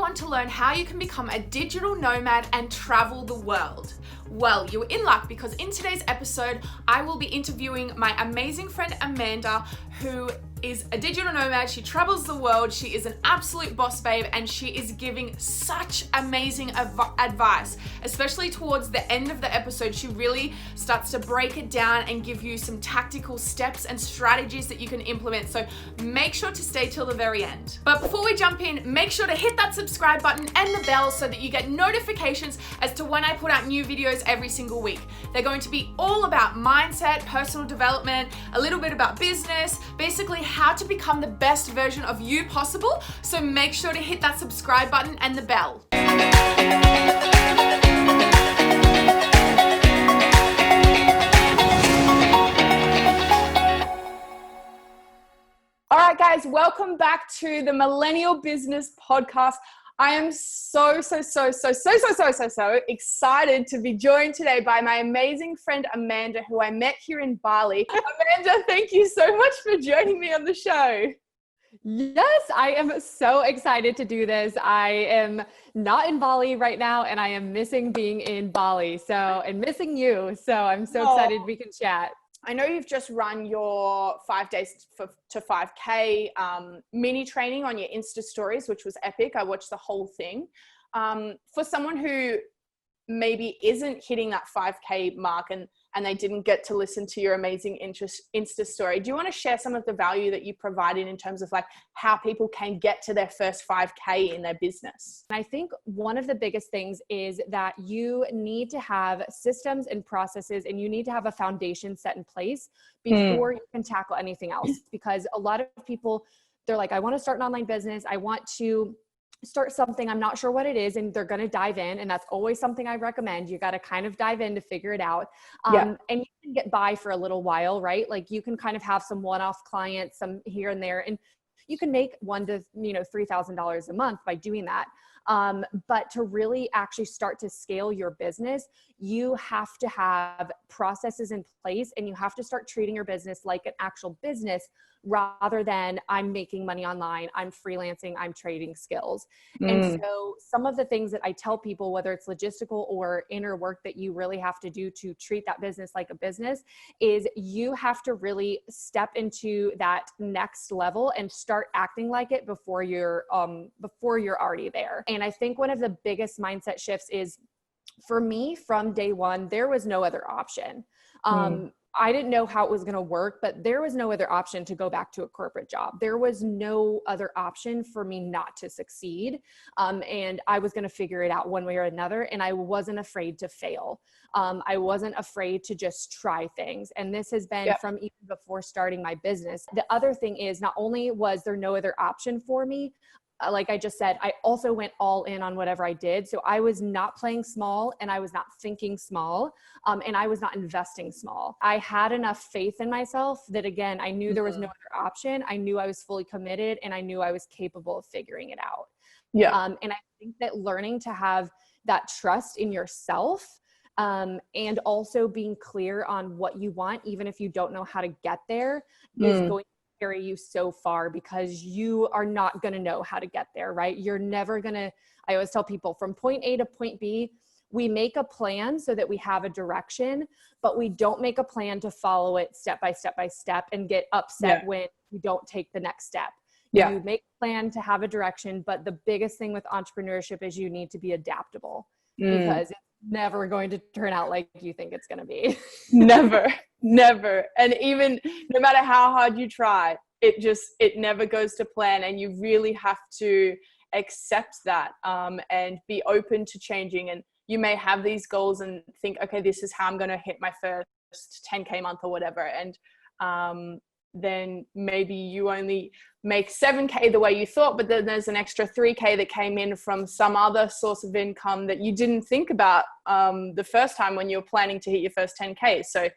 want to learn how you can become a digital nomad and travel the world? Well, you're in luck because in today's episode, I will be interviewing my amazing friend Amanda, who is a digital nomad. She travels the world. She is an absolute boss babe, and she is giving such amazing advice, especially towards the end of the episode. She really starts to break it down and give you some tactical steps and strategies that you can implement. So make sure to stay till the very end. But before we jump in, make sure to hit that subscribe button and the bell so that you get notifications as to when I put out new videos every single week. They're going to be all about mindset, personal development, a little bit about business, basically how to become the best version of you possible. So make sure to hit that subscribe button and the bell. All right, guys, welcome back to the Millennial Business Podcast. I am so excited to be joined today by my amazing friend Amanda, who I met here in Bali. Amanda, thank you so much for joining me on the show. Yes, I am so excited to do this. I am not in Bali right now, and I am missing being in Bali. And missing you. So I'm so excited we can chat. I know you've just run your 5 days to 5K mini training on your Insta stories, which was epic. I watched the whole thing. For someone who maybe isn't hitting that 5K mark and they didn't get to listen to your amazing Insta story, do you want to share some of the value that you provided in terms of like how people can get to their first 5K in their business? I think one of the biggest things is that you need to have systems and processes, and you need to have a foundation set in place before you can tackle anything else. Because a lot of people, they're like, I want to start an online business. I want to start something. I'm not sure what it is. And they're going to dive in. And that's always something I recommend. You got to kind of dive in to figure it out. And you can get by for a little while, right? Like you can kind of have some one-off clients, some here and there, and you can make $1,000 to $3,000 a month by doing that. But to really actually start to scale your business, you have to have processes in place, and you have to start treating your business like an actual business rather than I'm making money online, I'm freelancing, I'm trading skills. And so some of the things that I tell people, whether it's logistical or inner work that you really have to do to treat that business like a business, is you have to really step into that next level and start acting like it before you're already there. And I think one of the biggest mindset shifts is, for me, from day one, there was no other option. I didn't know how it was going to work, but there was no other option to go back to a corporate job. There was no other option for me not to succeed. And I was going to figure it out one way or another. And I wasn't afraid to fail. I wasn't afraid to just try things. And this has been from even before starting my business. The other thing is, not only was there no other option for me, like I just said, I also went all in on whatever I did. So I was not playing small, and I was not thinking small, and I was not investing small. I had enough faith in myself that, again, I knew there was no other option. I knew I was fully committed, and I knew I was capable of figuring it out. And I think that learning to have that trust in yourself, and also being clear on what you want, even if you don't know how to get there, is going to carry you so far, because you are not going to know how to get there, right? You're never going to, I always tell people, from point A to point B, we make a plan so that we have a direction, but we don't make a plan to follow it step by step by step and get upset when you don't take the next step. You make a plan to have a direction, but the biggest thing with entrepreneurship is you need to be adaptable, because it's never going to turn out like you think it's going to be. Never. And even no matter how hard you try, it never goes to plan. And you really have to accept that, and be open to changing. And you may have these goals and think, okay, this is how I'm going to hit my first 10K month or whatever. And, then maybe you only make 7K the way you thought, but then there's an extra 3K that came in from some other source of income that you didn't think about the first time when you were planning to hit your first 10K. So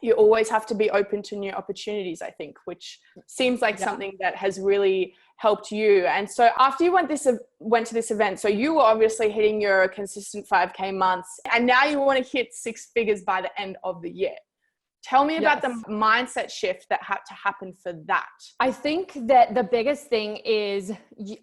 you always have to be open to new opportunities, I think, which seems like something that has really helped you. And so after you went to this event, so you were obviously hitting your consistent 5K months, and now you want to hit 6 figures by the end of the year. Tell me about the Yes. mindset shift that had to happen for that. I think that the biggest thing is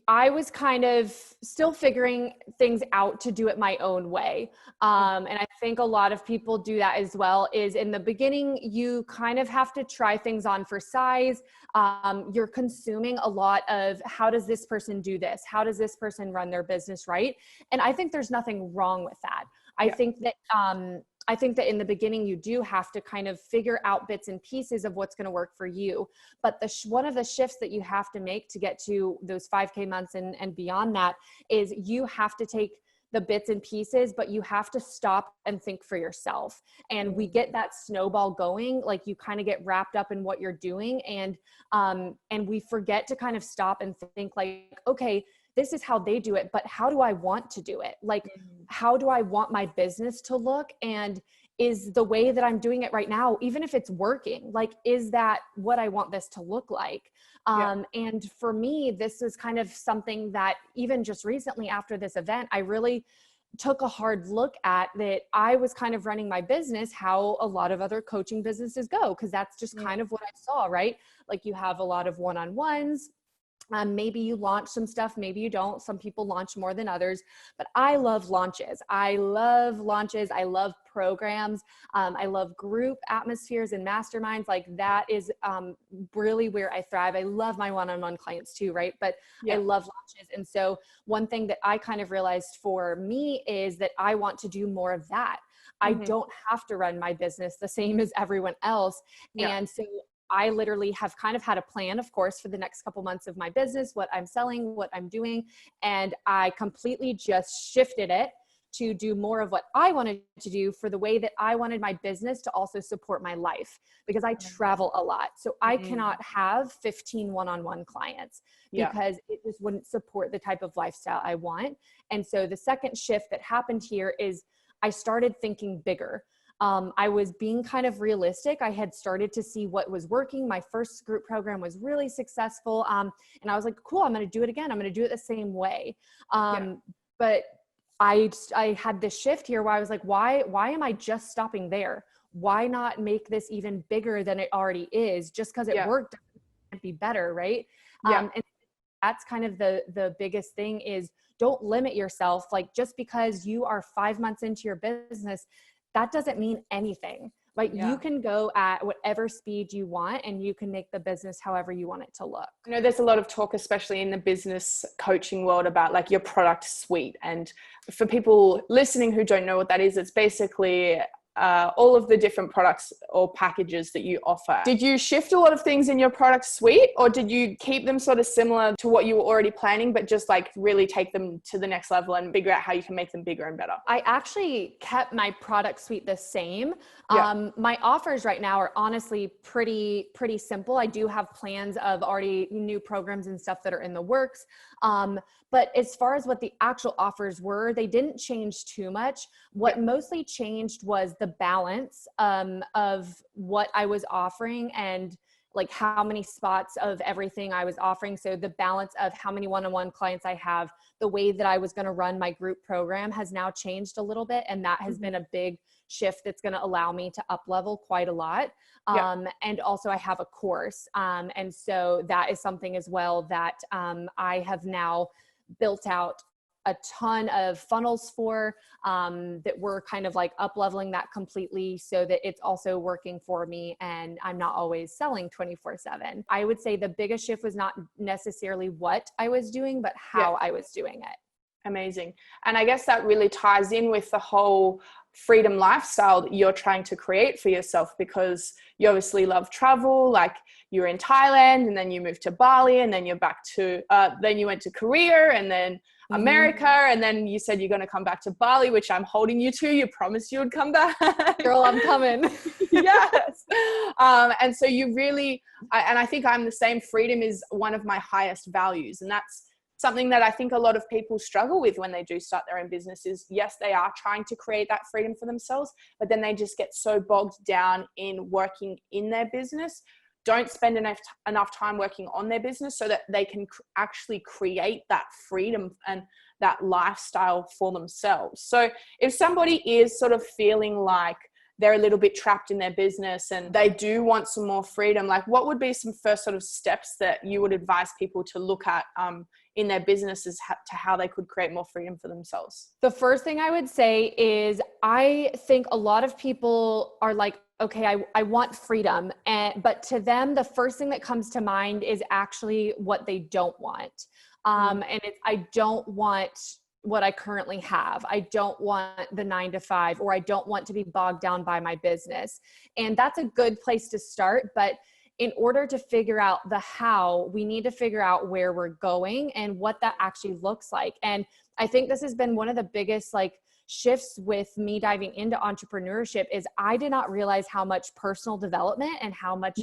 I was kind of still figuring things out to do it my own way. And I think a lot of people do that as well, is in the beginning, you kind of have to try things on for size. You're consuming a lot of, how does this person do this? How does this person run their business, right? And I think there's nothing wrong with that. I think that in the beginning, you do have to kind of figure out bits and pieces of what's going to work for you. But one of the shifts that you have to make to get to those 5K months and beyond that is you have to take the bits and pieces, but you have to stop and think for yourself. And we get that snowball going, like you kind of get wrapped up in what you're doing. And we forget to kind of stop and think like, okay, this is how they do it, but how do I want to do it? Like, how do I want my business to look? And is the way that I'm doing it right now, even if it's working, like, is that what I want this to look like? And for me, this is kind of something that even just recently after this event, I really took a hard look at, that I was kind of running my business how a lot of other coaching businesses go. Cause that's just kind of what I saw, right? Like you have a lot of one-on-ones. Maybe you launch some stuff, maybe you don't. Some people launch more than others, but I love launches. I love launches. I love programs. I love group atmospheres and masterminds. Like that is really where I thrive. I love my one-on-one clients too, right? But I love launches. And so one thing that I kind of realized for me is that I want to do more of that. I don't have to run my business the same as everyone else. And so I literally have kind of had a plan, of course, for the next couple months of my business, what I'm selling, what I'm doing. And I completely just shifted it to do more of what I wanted to do for the way that I wanted my business to also support my life, because I travel a lot. So I cannot have 15 one-on-one clients because it just wouldn't support the type of lifestyle I want. And so the second shift that happened here is I started thinking bigger. I was being kind of realistic. I had started to see what was working. My first group program was really successful. And I was like, cool, I'm going to do it again. I'm going to do it the same way. But I had this shift here where I was like, why am I just stopping there? Why not make this even bigger than it already is? Just because it worked, it can't be better, right? And that's kind of the biggest thing is, don't limit yourself. Like, just because you are 5 months into your business, that doesn't mean anything. Like you can go at whatever speed you want and you can make the business however you want it to look. I know there's a lot of talk, especially in the business coaching world, about like your product suite. And for people listening who don't know what that is, it's basically all of the different products or packages that you offer. Did you shift a lot of things in your product suite, or did you keep them sort of similar to what you were already planning, but just like really take them to the next level and figure out how you can make them bigger and better? I actually kept my product suite the same. My offers right now are honestly pretty simple. I do have plans of already new programs and stuff that are in the works. But as far as what the actual offers were, they didn't change too much. What mostly changed was the balance of what I was offering and like how many spots of everything I was offering. So the balance of how many one-on-one clients I have, the way that I was going to run my group program has now changed a little bit. And that has been a big shift that's going to allow me to up level quite a lot. And also I have a course. And so that is something as well that I have now built out a ton of funnels for, that we're kind of like up leveling that completely so that it's also working for me and I'm not always selling 24/7. I would say the biggest shift was not necessarily what I was doing, but how I was doing it. Amazing. And I guess that really ties in with the whole freedom lifestyle that you're trying to create for yourself, because you obviously love travel. Like you're in Thailand and then you moved to Bali and then you're back to, then you went to Korea and then America. And then you said you're going to come back to Bali, which I'm holding you to. You promised you would come back. Girl, I'm coming. Yes. And so you really, and I think I'm the same. Freedom is one of my highest values. And that's something that I think a lot of people struggle with when they do start their own businesses. Yes, they are trying to create that freedom for themselves, but then they just get so bogged down in working in their business, don't spend enough time working on their business so that they can actually create that freedom and that lifestyle for themselves. So if somebody is sort of feeling like they're a little bit trapped in their business and they do want some more freedom, like what would be some first sort of steps that you would advise people to look at in their businesses to how they could create more freedom for themselves? The first thing I would say is I think a lot of people are like, okay, I want freedom. But to them, the first thing that comes to mind is actually what they don't want. And it's, I don't want what I currently have. I don't want the 9 to 5, or I don't want to be bogged down by my business. And that's a good place to start. But in order to figure out the how, we need to figure out where we're going and what that actually looks like. And I think this has been one of the biggest like shifts with me diving into entrepreneurship is I did not realize how much personal development and how much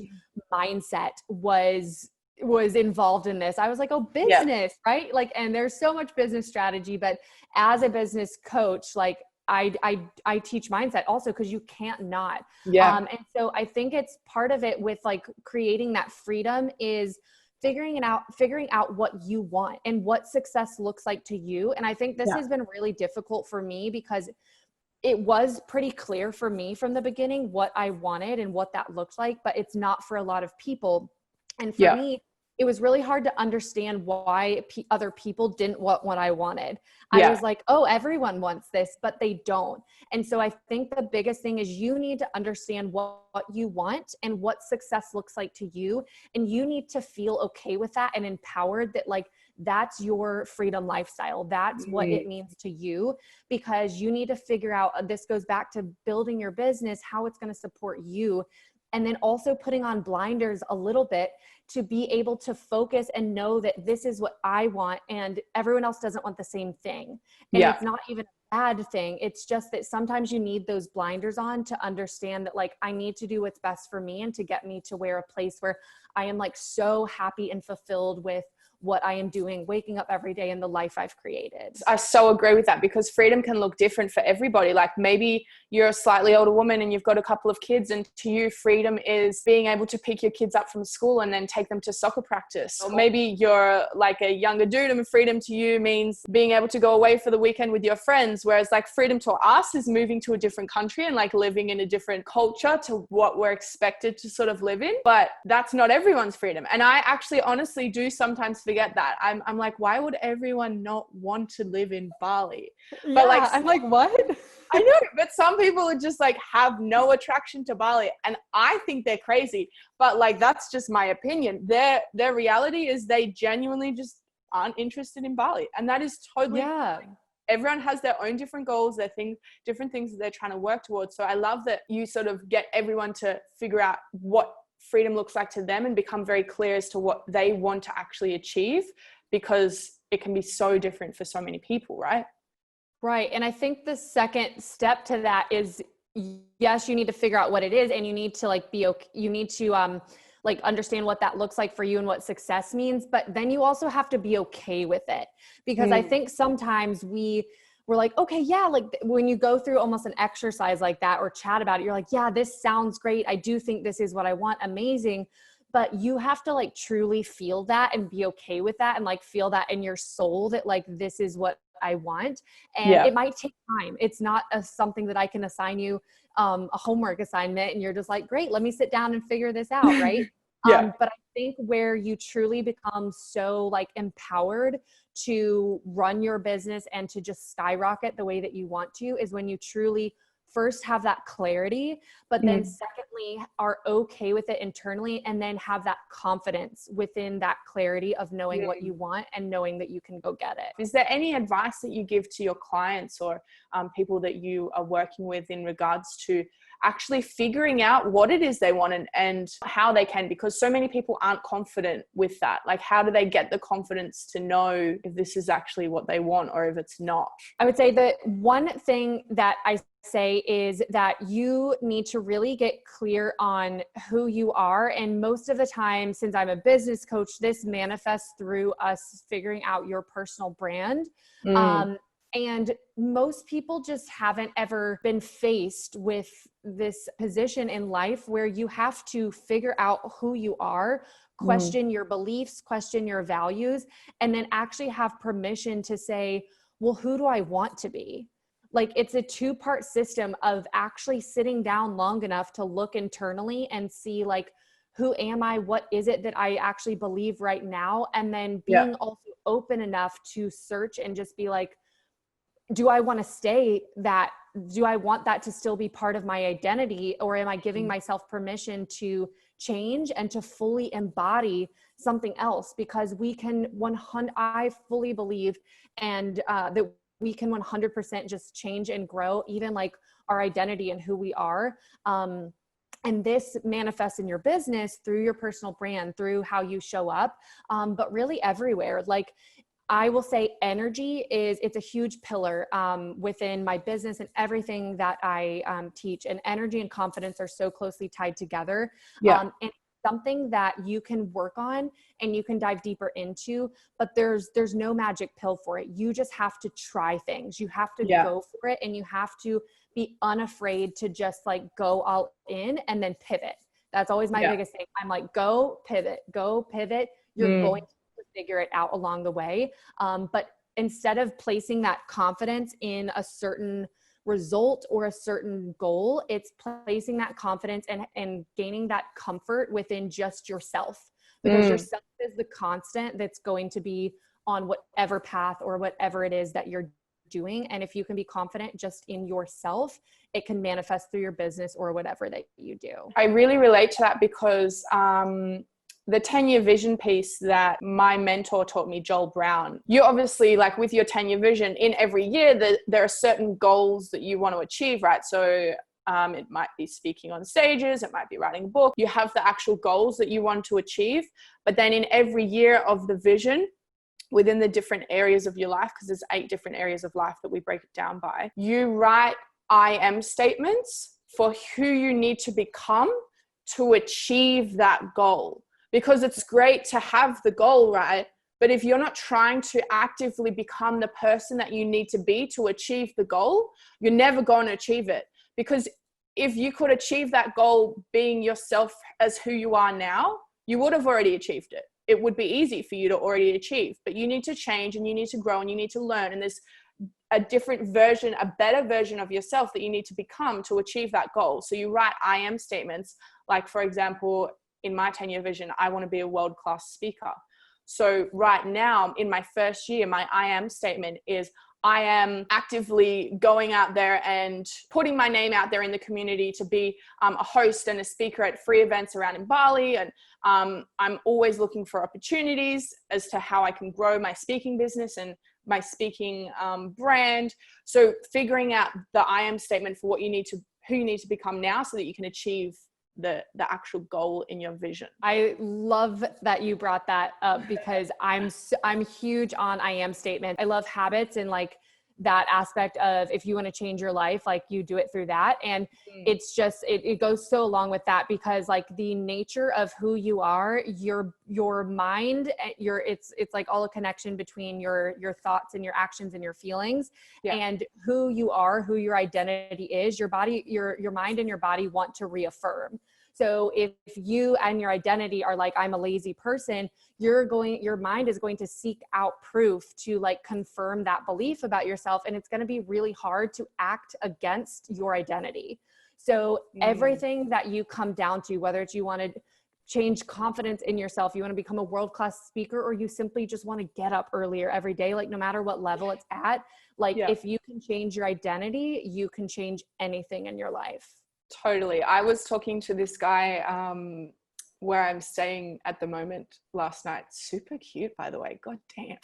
mindset was involved in this. I was like, oh, business, right? Like, and there's so much business strategy, but as a business coach, like I teach mindset also because you can't not. And so I think it's part of it with like creating that freedom is figuring out what you want and what success looks like to you. And I think this has been really difficult for me because it was pretty clear for me from the beginning what I wanted and what that looked like, but it's not for a lot of people. And for me, it was really hard to understand why other people didn't want what I wanted. I was like, oh, everyone wants this, but they don't. And so I think the biggest thing is you need to understand what you want and what success looks like to you. And you need to feel okay with that and empowered that like, that's your freedom lifestyle. That's what it means to you, because you need to figure out, this goes back to building your business, how it's going to support you. And then also putting on blinders a little bit to be able to focus and know that this is what I want and everyone else doesn't want the same thing. And it's not even a bad thing. It's just that sometimes you need those blinders on to understand that like, I need to do what's best for me and to get me to where a place where I am like so happy and fulfilled with what I am doing, waking up every day in the life I've created. I so agree with that, because freedom can look different for everybody. Like maybe you're a slightly older woman and you've got a couple of kids, and to you, freedom is being able to pick your kids up from school and then take them to soccer practice. Or maybe you're like a younger dude and freedom to you means being able to go away for the weekend with your friends. Whereas like freedom to us is moving to a different country and like living in a different culture to what we're expected to sort of live in. But that's not everyone's freedom. And I actually honestly do sometimes forget that. I'm like, why would everyone not want to live in Bali? But like, I'm like, what? I know, but some people would just like have no attraction to Bali, and I think they're crazy. But like, that's just my opinion. Their reality is they genuinely just aren't interested in Bali, and that is totally everyone has their own different goals, different things that they're trying to work towards. So I love that you sort of get everyone to figure out what freedom looks like to them and become very clear as to what they want to actually achieve, because it can be so different for so many people, right? Right. And I think the second step to that is, yes, you need to figure out what it is, and you need to like be okay. You need to like understand what that looks like for you and what success means. But then you also have to be okay with it, because I think sometimes we're like, okay, yeah, like when you go through almost an exercise like that or chat about it, you're like, yeah, this sounds great. I do think this is what I want. Amazing. But you have to like truly feel that and be okay with that and like feel that in your soul that like, this is what I want. And it might take time. It's not something that I can assign you a homework assignment and you're just like, great, let me sit down and figure this out. Right. But I think where you truly become so like empowered to run your business and to just skyrocket the way that you want to is when you truly first have that clarity, but then secondly are okay with it internally, and then have that confidence within that clarity of knowing what you want and knowing that you can go get it. Is there any advice that you give to your clients or people that you are working with in regards to actually figuring out what it is they want and how they can, because so many people aren't confident with that. Like, how do they get the confidence to know if this is actually what they want or if it's not? I would say the one thing that I say is that you need to really get clear on who you are. And most of the time, since I'm a business coach, this manifests through us figuring out your personal brand. And most people just haven't ever been faced with this position in life where you have to figure out who you are, question your beliefs, question your values, and then actually have permission to say, well, who do I want to be? like it's a 2-part system of actually sitting down long enough to look internally and see like, who am I? What is it that I actually believe right now? And then being also open enough to search and just be like, do I want to stay that? Do I want that to still be part of my identity? Or am I giving myself permission to change and to fully embody something else? Because we can I fully believe and that we can 100% just change and grow, even like our identity and who we are. And this manifests in your business through your personal brand, through how you show up, but really everywhere. Like I will say energy it's a huge pillar within my business and everything that I teach, and energy and confidence are so closely tied together. And something that you can work on and you can dive deeper into, but there's no magic pill for it. You just have to try things. You have to go for it, and you have to be unafraid to just like go all in and then pivot. That's always my biggest thing. I'm like, go pivot. You're going to figure it out along the way. But instead of placing that confidence in a certain result or a certain goal, it's placing that confidence and gaining that comfort within just yourself, because yourself is the constant that's going to be on whatever path or whatever it is that you're doing. And if you can be confident just in yourself, it can manifest through your business or whatever that you do. I really relate to that because the 10-year vision piece that my mentor taught me, Joel Brown, you obviously, like with your 10-year vision, in every year there are certain goals that you want to achieve, right? So it might be speaking on stages, it might be writing a book. You have the actual goals that you want to achieve, but then in every year of the vision, within the different areas of your life, because there's 8 different areas of life that we break it down by, you write I am statements for who you need to become to achieve that goal. Because it's great to have the goal, right? But if you're not trying to actively become the person that you need to be to achieve the goal, you're never going to achieve it. Because if you could achieve that goal being yourself as who you are now, you would have already achieved it. It would be easy for you to already achieve, but you need to change and you need to grow and you need to learn. And there's a different version, a better version of yourself that you need to become to achieve that goal. So you write I am statements. Like, for example, in my 10-year vision, I want to be a world-class speaker. So right now in my first year, my I am statement is I am actively going out there and putting my name out there in the community to be a host and a speaker at free events around in Bali. And I'm always looking for opportunities as to how I can grow my speaking business and my speaking brand. So figuring out the I am statement for who you need to become now so that you can achieve the actual goal in your vision. I love that you brought that up because I'm huge on I am statement. I love habits and like that aspect of if you want to change your life, like you do it through that. And it's just, it goes so along with that because like the nature of who you are, your mind, it's like all a connection between your thoughts and your actions and your feelings and who you are, who your identity is. Your body, your mind and your body want to reaffirm. So if you and your identity are like, I'm a lazy person, your mind is going to seek out proof to like confirm that belief about yourself. And it's going to be really hard to act against your identity. So everything that you come down to, whether it's you want to change confidence in yourself, you want to become a world-class speaker, or you simply just want to get up earlier every day, like no matter what level it's at, like if you can change your identity, you can change anything in your life. Totally. I was talking to this guy where I'm staying at the moment last night. Super cute, by the way. God damn.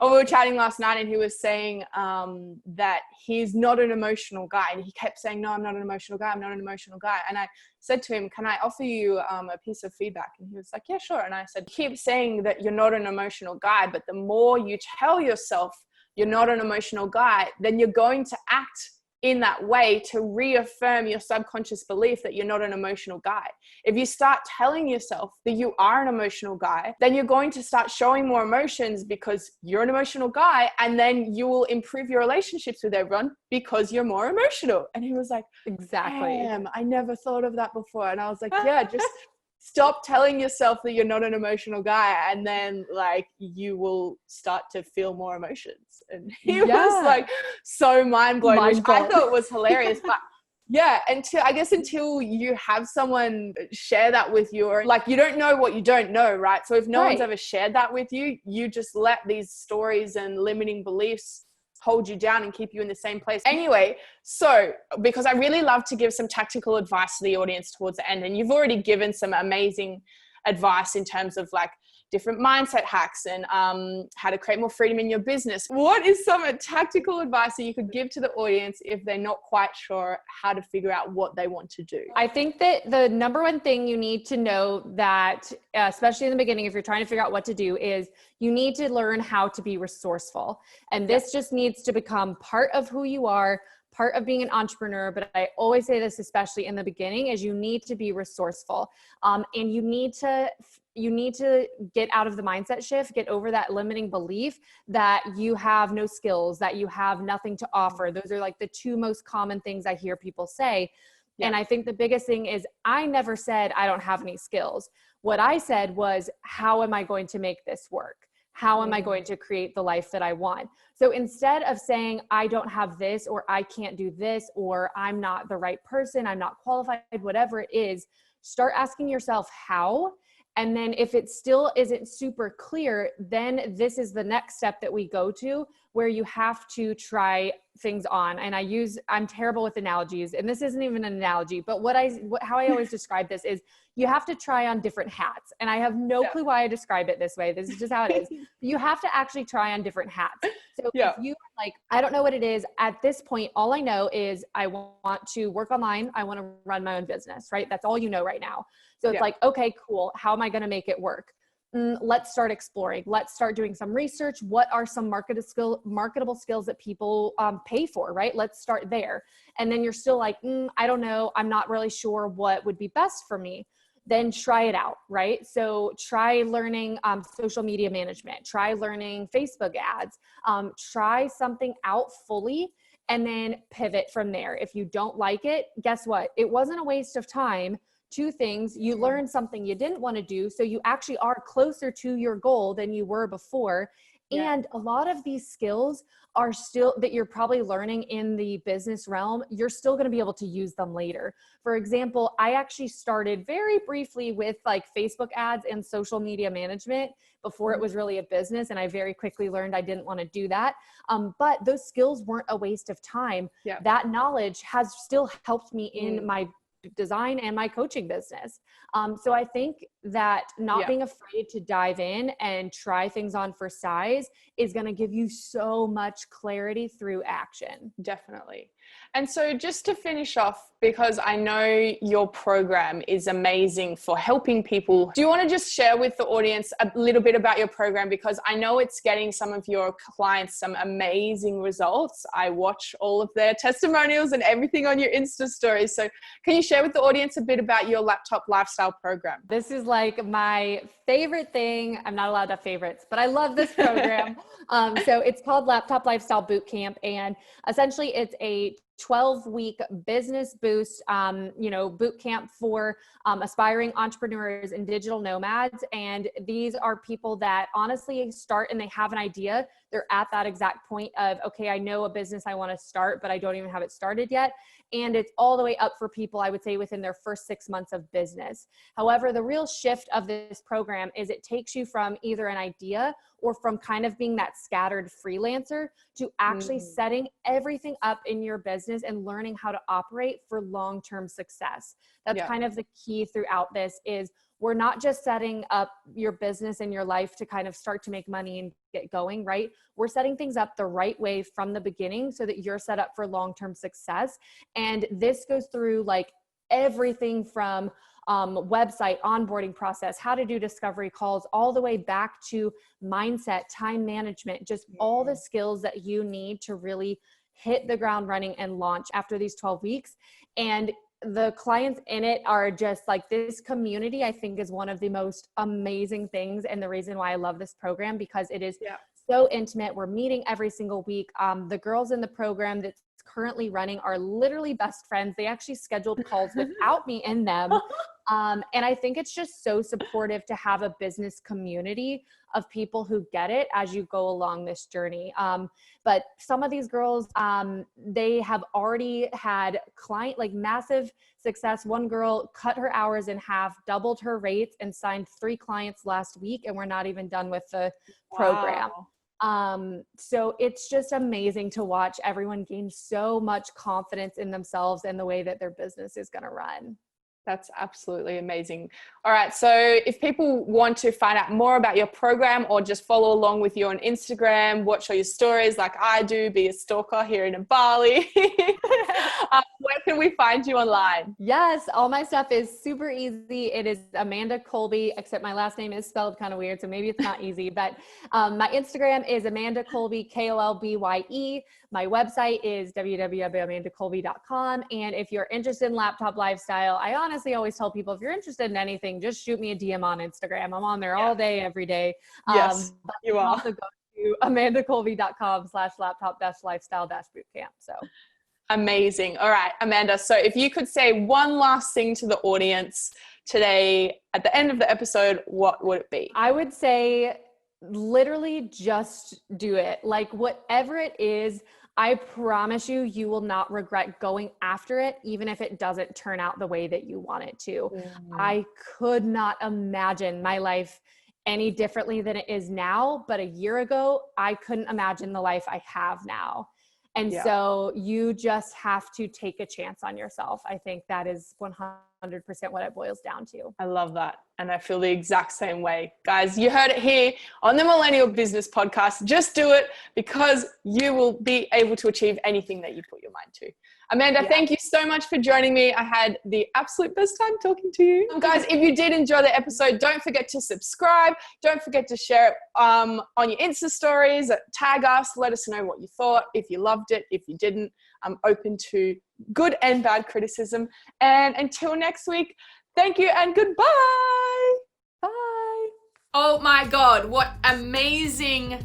We were chatting last night and he was saying that he's not an emotional guy. And he kept saying, no, I'm not an emotional guy. I'm not an emotional guy. And I said to him, can I offer you a piece of feedback? And he was like, yeah, sure. And I said, keep saying that you're not an emotional guy, but the more you tell yourself you're not an emotional guy, then you're going to act in that way to reaffirm your subconscious belief that you're not an emotional guy. If you start telling yourself that you are an emotional guy, then you're going to start showing more emotions because you're an emotional guy, and then you will improve your relationships with everyone because you're more emotional. And he was like, exactly. damn, I never thought of that before. And I was like, yeah, just stop telling yourself that you're not an emotional guy, and then like you will start to feel more emotions. And he was like so mind blown, which I thought was hilarious. But yeah, until you have someone share that with you, or like you don't know what you don't know, right? So if no one's ever shared that with you, you just let these stories and limiting beliefs hold you down and keep you in the same place. Anyway, so because I really love to give some tactical advice to the audience towards the end, and you've already given some amazing advice in terms of like different mindset hacks and how to create more freedom in your business. What is some tactical advice that you could give to the audience if they're not quite sure how to figure out what they want to do? I think that the number one thing you need to know that, especially in the beginning, if you're trying to figure out what to do, is you need to learn how to be resourceful. And this just needs to become part of who you are, part of being an entrepreneur. But I always say this, especially in the beginning, is you need to be resourceful. And you need to get out of the mindset shift, get over that limiting belief that you have no skills, that you have nothing to offer. Those are like the two most common things I hear people say. And I think the biggest thing is I never said I don't have any skills. What I said was, how am I going to make this work? How am I going to create the life that I want? So instead of saying, I don't have this, or I can't do this, or I'm not the right person, I'm not qualified, whatever it is, start asking yourself how. And then if it still isn't super clear, then this is the next step that we go to, where you have to try things on. And I'm terrible with analogies, and this isn't even an analogy, but how I always describe this is you have to try on different hats. And I have no clue why I describe it this way. This is just how it is. You have to actually try on different hats. So if you are like, I don't know what it is at this point, all I know is I want to work online. I want to run my own business, right? That's all you know right now. So it's like, okay, cool. How am I going to make it work? Let's start exploring. Let's start doing some research. What are some marketable skills that people pay for, right? Let's start there. And then you're still like, I don't know. I'm not really sure what would be best for me. Then try it out, right? So try learning social media management, try learning Facebook ads, try something out fully, and then pivot from there. If you don't like it, guess what? It wasn't a waste of time. Two things, you learned something you didn't want to do, so you actually are closer to your goal than you were before. And a lot of these skills are still that you're probably learning in the business realm, you're still going to be able to use them later. For example, I actually started very briefly with like Facebook ads and social media management before it was really a business. And I very quickly learned I didn't want to do that. But those skills weren't a waste of time. That knowledge has still helped me in my design and my coaching business. So I think that not being afraid to dive in and try things on for size is going to give you so much clarity through action. Definitely. And so just to finish off, because I know your program is amazing for helping people, do you want to just share with the audience a little bit about your program? Because I know it's getting some of your clients some amazing results. I watch all of their testimonials and everything on your Insta stories. So can you share with the audience a bit about your laptop lifestyle program? This is like my favorite thing. I'm not allowed to have favorites, but I love this program. So it's called Laptop Lifestyle Bootcamp. And essentially it's a 12-week business boost, boot camp for aspiring entrepreneurs and digital nomads. And these are people that honestly start and they have an idea. They're at that exact point of, okay, I know a business I want to start, but I don't even have it started yet. And it's all the way up for people, I would say, within their first 6 months of business. However, the real shift of this program is it takes you from either an idea or from kind of being that scattered freelancer to actually setting everything up in your business and learning how to operate for long-term success. That's kind of the key throughout this is we're not just setting up your business and your life to kind of start to make money and get going, right? We're setting things up the right way from the beginning so that you're set up for long-term success. And this goes through like everything from website, onboarding process, how to do discovery calls, all the way back to mindset, time management, just all the skills that you need to really hit the ground running and launch after these 12 weeks. And the clients in it are just like, this community, I think, is one of the most amazing things. And the reason why I love this program, because it is so intimate. We're meeting every single week. The girls in the program that's currently running are literally best friends. They actually scheduled calls without me in them. And I think it's just so supportive to have a business community of people who get it as you go along this journey. But some of these girls, they have already had massive success. One girl cut her hours in half, doubled her rates, and signed 3 clients last week. And we're not even done with the program. So it's just amazing to watch everyone gain so much confidence in themselves and the way that their business is going to run. That's absolutely amazing. All right. So if people want to find out more about your program or just follow along with you on Instagram, watch all your stories like I do, be a stalker here in Bali, where can we find you online? Yes. All my stuff is super easy. It is Amanda Kolbye, except my last name is spelled kind of weird. So maybe it's not easy, but my Instagram is Amanda Kolbye, Kolbye. My website is www.amandakolbye.com. And if you're interested in laptop lifestyle, I honestly always tell people, if you're interested in anything, just shoot me a DM on Instagram. I'm on there all day, every day. Yes, but you you are. also go to amandakolbye.com/laptop-lifestyle-bootcamp. So amazing. All right, Amanda. So if you could say one last thing to the audience today at the end of the episode, what would it be? I would say literally just do it. Like whatever it is, I promise you, you will not regret going after it, even if it doesn't turn out the way that you want it to. I could not imagine my life any differently than it is now, but a year ago, I couldn't imagine the life I have now. And so you just have to take a chance on yourself. I think that is 100% what it boils down to. I love that. And I feel the exact same way. Guys, you heard it here on the Millennial Business Podcast. Just do it, because you will be able to achieve anything that you put your mind to. Amanda, thank you so much for joining me. I had the absolute best time talking to you. Guys, if you did enjoy the episode, don't forget to subscribe. Don't forget to share it on your Insta stories. Tag us. Let us know what you thought. If you loved it, if you didn't. I'm open to good and bad criticism. And until next week, thank you and goodbye. Bye. Oh my God, what amazing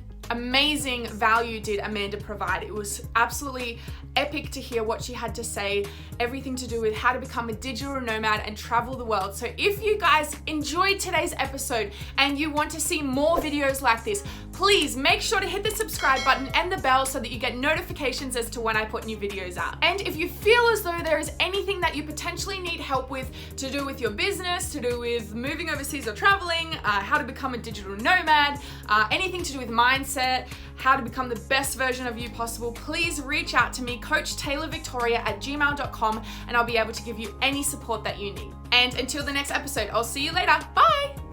value did Amanda provide. It was absolutely epic to hear what she had to say, everything to do with how to become a digital nomad and travel the world. So if you guys enjoyed today's episode and you want to see more videos like this, please make sure to hit the subscribe button and the bell so that you get notifications as to when I put new videos out. And if you feel as though there is anything that you potentially need help with, to do with your business, to do with moving overseas or traveling, how to become a digital nomad, anything to do with mindset, how to become the best version of you possible, please reach out to me, coachtaylorvictoria@gmail.com, and I'll be able to give you any support that you need. And until the next episode, I'll see you later. Bye.